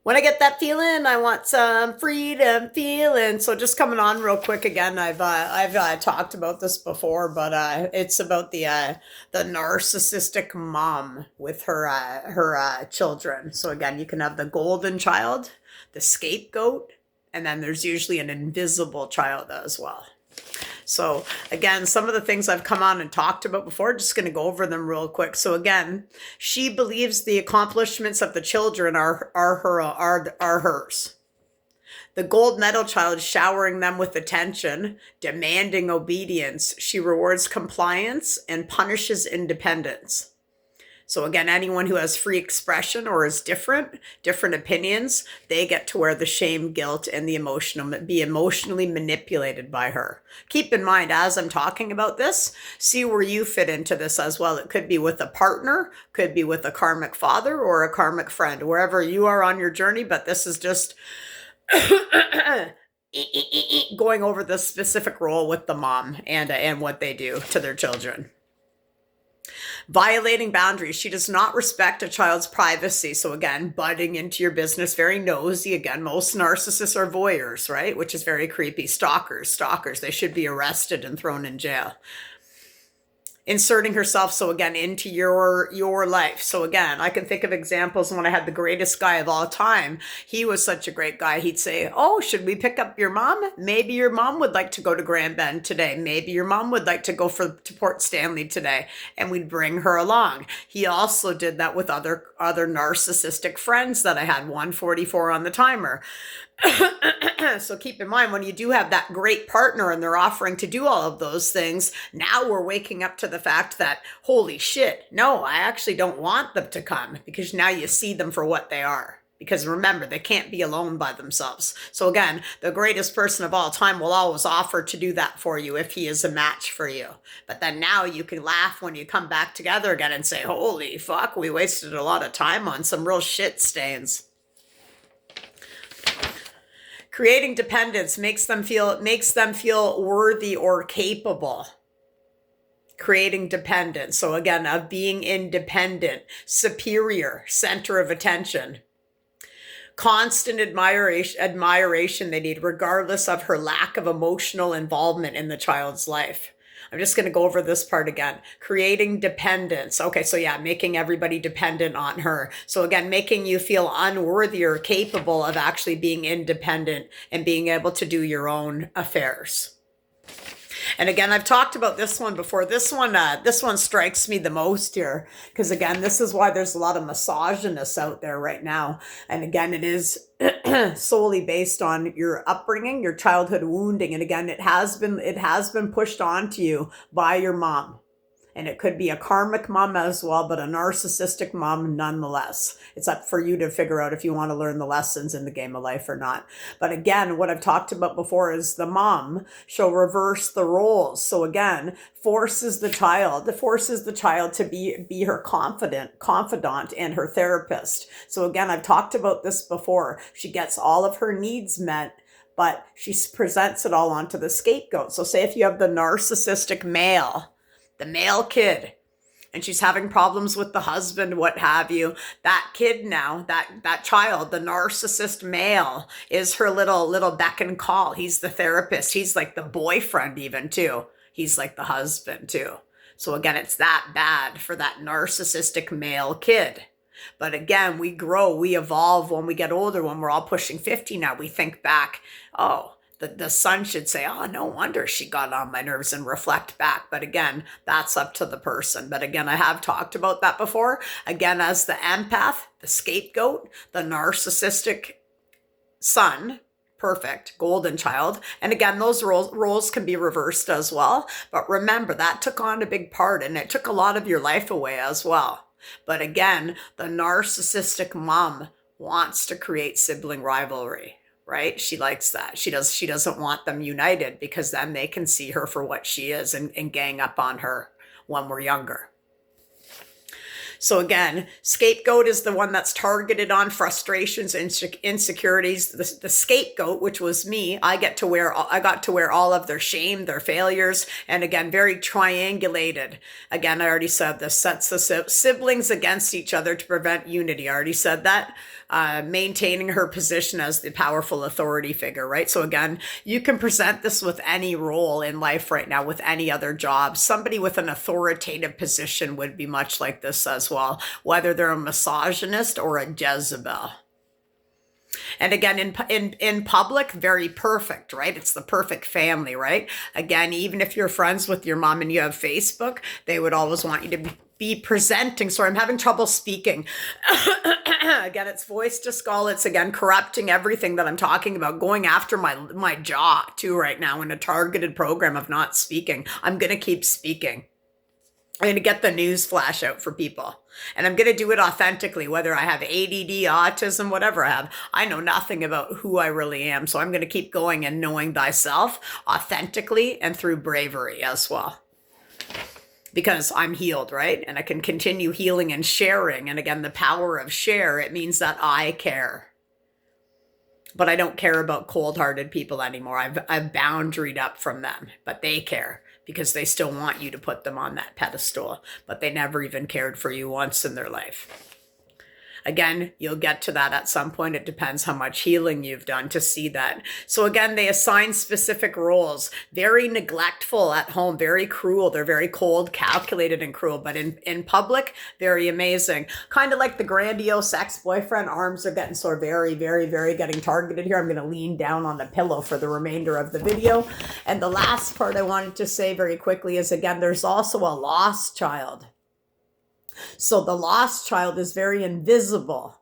When I get that feeling, I want some freedom feeling. So just coming on real quick again, I've talked about this before, but it's about the narcissistic mom with her children. So again, you can have the golden child, the scapegoat, and then there's usually an invisible child as well. So again, some of the things I've come on and talked about before, just going to go over them real quick. So again, she believes the accomplishments of the children are hers. The gold medal child showering them with attention, demanding obedience. She rewards compliance and punishes independence. So again, anyone who has free expression or is different opinions, they get to wear the shame, guilt, and be emotionally manipulated by her. Keep in mind, as I'm talking about this, see where you fit into this as well. It could be with a partner, could be with a karmic father or a karmic friend, wherever you are on your journey, but this is just going over the specific role with the mom and what they do to their children. Violating boundaries. She does not respect a child's privacy. So again, butting into your business, very nosy. Again, most narcissists are voyeurs, right? Which is very creepy. Stalkers. They should be arrested and thrown in jail. Inserting herself, so again, into your life. So again, I can think of examples when I had the greatest guy of all time. He was such a great guy. He'd say, oh, should we pick up your mom? Maybe your mom would like to go to Grand Bend today. Maybe your mom would like to go to Port Stanley today. And we'd bring her along. He also did that with other narcissistic friends that I had, 144 on the timer. So keep in mind, when you do have that great partner and they're offering to do all of those things, now we're waking up to the fact that, holy shit, no, I actually don't want them to come, because now you see them for what they are. Because remember, they can't be alone by themselves. So again, the greatest person of all time will always offer to do that for you if he is a match for you. But then now you can laugh when you come back together again and say, holy fuck, we wasted a lot of time on some real shit stains. Creating dependence makes them feel worthy or capable. Creating dependence. So again, of being independent, superior, center of attention. Constant admiration they need, regardless of her lack of emotional involvement in the child's life. I'm just going to go over this part again. Creating dependence. Okay, so yeah, making everybody dependent on her. So again, making you feel unworthy or capable of actually being independent and being able to do your own affairs. And again, I've talked about this one before. This one strikes me the most here, because again, this is why there's a lot of misogynists out there right now. And again, it is solely based on your upbringing, your childhood wounding. And again, it has been pushed onto you by your mom. And it could be a karmic mom as well, but a narcissistic mom nonetheless. It's up for you to figure out if you want to learn the lessons in the game of life or not. But again, what I've talked about before is the mom shall reverse the roles. So again, forces the child to be her confidant and her therapist. So again, I've talked about this before. She gets all of her needs met, but she presents it all onto the scapegoat. So say if you have the narcissistic male, the male kid, and she's having problems with the husband, what have you, that kid now, that child, the narcissist male, is her little beck and call. He's the therapist. He's like the boyfriend even too. He's like the husband too. So again, it's that bad for that narcissistic male kid. But again, we grow, we evolve when we get older. When we're all pushing 50 now, we think back, oh, the son should say, oh, no wonder she got on my nerves, and reflect back. But again, that's up to the person. But again, I have talked about that before. Again, as the empath, the scapegoat, the narcissistic son, perfect, golden child. And again, those roles can be reversed as well. But remember, that took on a big part, and it took a lot of your life away as well. But again, the narcissistic mom wants to create sibling rivalry. Right? She likes that. She doesn't want them united, because then they can see her for what she is and gang up on her when we're younger. So again, scapegoat is the one that's targeted on frustrations and insecurities. The scapegoat, which was me, I got to wear all of their shame, their failures, and again, very triangulated. Again, I already said this, sets the siblings against each other to prevent unity. I already said that. Maintaining her position as the powerful authority figure, right? So again, you can present this with any role in life right now, with any other job. Somebody with an authoritative position would be much like this as well, whether they're a misogynist or a Jezebel. And again, in public, very perfect, right? It's the perfect family, right? Again, even if you're friends with your mom and you have Facebook, they would always want you to be presenting. Sorry, I'm having trouble speaking. Again, it's voice to skull. It's again corrupting everything that I'm talking about, going after my jaw too right now in a targeted program of not speaking. I'm going to keep speaking. I'm going to get the news flash out for people. And I'm going to do it authentically, whether I have ADD, autism, whatever I have. I know nothing about who I really am. So I'm going to keep going and knowing thyself authentically and through bravery as well. Because I'm healed, right? And I can continue healing and sharing. And again, the power of share, it means that I care. But I don't care about cold-hearted people anymore. I've boundaried up from them, but they care because they still want you to put them on that pedestal, but they never even cared for you once in their life. Again, you'll get to that at some point. It depends how much healing you've done to see that. So again, they assign specific roles. Very neglectful at home, very cruel. They're very cold, calculated, and cruel. But in public, very amazing. Kind of like the grandiose ex-boyfriend. Arms are getting so very, very, very getting targeted here. I'm going to lean down on the pillow for the remainder of the video. And the last part I wanted to say very quickly is, again, there's also a lost child. So the lost child is very invisible.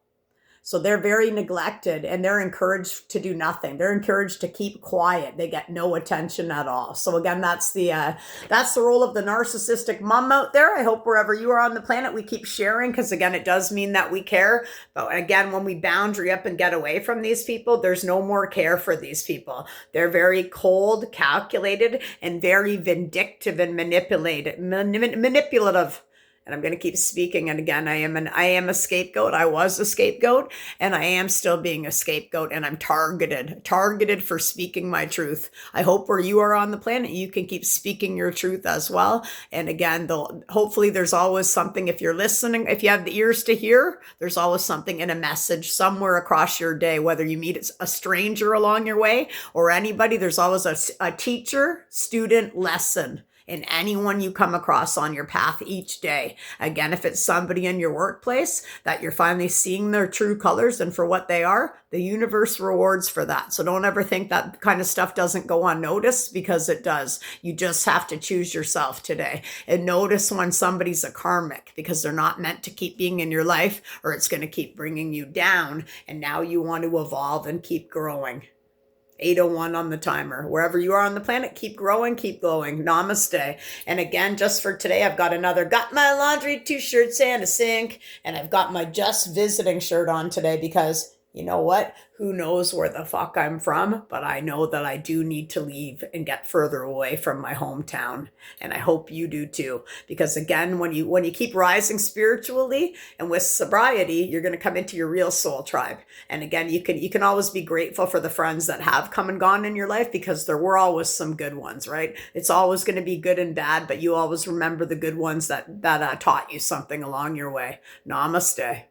So they're very neglected and they're encouraged to do nothing. They're encouraged to keep quiet. They get no attention at all. So again, that's the role of the narcissistic mom out there. I hope wherever you are on the planet, we keep sharing, because again, it does mean that we care. But again, when we boundary up and get away from these people, there's no more care for these people. They're very cold, calculated, and very vindictive and manipulative. And I'm going to keep speaking. And again, I am a scapegoat. I was a scapegoat, and I am still being a scapegoat, and I'm targeted for speaking my truth. I hope where you are on the planet, you can keep speaking your truth as well. And again, hopefully there's always something, if you're listening, if you have the ears to hear, there's always something in a message somewhere across your day, whether you meet a stranger along your way or anybody, there's always a teacher, student, lesson in anyone you come across on your path each day. Again, if it's somebody in your workplace that you're finally seeing their true colors and for what they are, the universe rewards for that. So don't ever think that kind of stuff doesn't go unnoticed, because it does. You just have to choose yourself today and notice when somebody's a karmic, because they're not meant to keep being in your life, or it's going to keep bringing you down. And now you want to evolve and keep growing. 8:01 on the timer. Wherever you are on the planet, keep growing, keep glowing. Namaste. And again, just for today, I've got my laundry, 2 shirts and a sink, and I've got my just visiting shirt on today because, you know what? Who knows where the fuck I'm from, but I know that I do need to leave and get further away from my hometown. And I hope you do too. Because again, when you keep rising spiritually and with sobriety, you're going to come into your real soul tribe. And again, you can always be grateful for the friends that have come and gone in your life, because there were always some good ones, right? It's always going to be good and bad, but you always remember the good ones that taught you something along your way. Namaste.